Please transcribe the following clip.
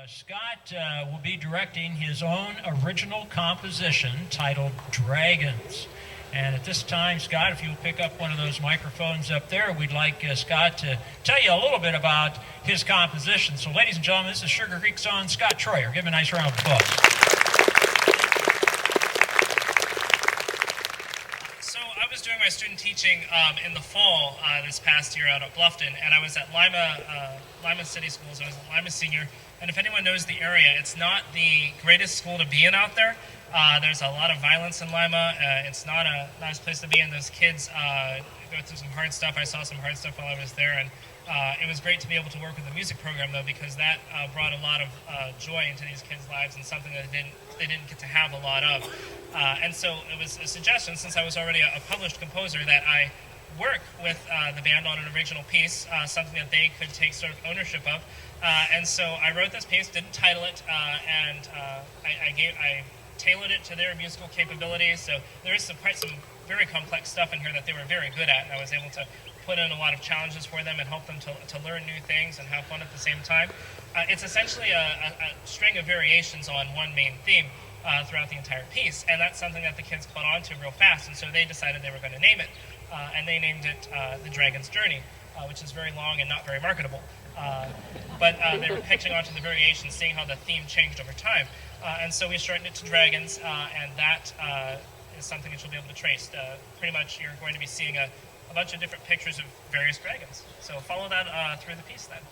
Scott will be directing his own original composition titled Dragons. And at this time, Scott, if you'll pick up one of those microphones up there, we'd like Scott to tell you a little bit about his composition. So, ladies and gentlemen, this is Sugarcreek's own Scott Troyer. Give him a nice round of applause. So I was doing my student teaching in the fall this past year out at Bluffton, and I was at Lima City Schools. I was at Lima Senior, and if anyone knows the area, it's not the greatest school to be in out there. There's a lot of violence in Lima. It's not a nice place to be, and those kids go through some hard stuff. I saw some hard stuff while I was there, and it was great to be able to work with the music program, though, because that brought a lot of joy into these kids' lives and something that they didn't get to have a lot of. And so it was a suggestion, since I was already a published composer, that I work with the band on an original piece, something that they could take sort of ownership of. And so I wrote this piece, didn't title it, and I tailored it to their musical capabilities. So there is quite some very complex stuff in here that they were very good at, and I was able to put in a lot of challenges for them and help them to learn new things and have fun at the same time. It's essentially a string of variations on one main theme throughout the entire piece, and that's something that the kids caught on to real fast, and so they decided they were going to name it, and they named it The Dragon's Journey, which is very long and not very marketable. But they were catching on to the variations, seeing how the theme changed over time. And so we shortened it to Dragons, and that is something that you'll be able to trace. Pretty much you're going to be seeing a bunch of different pictures of various dragons. So follow that through the piece then.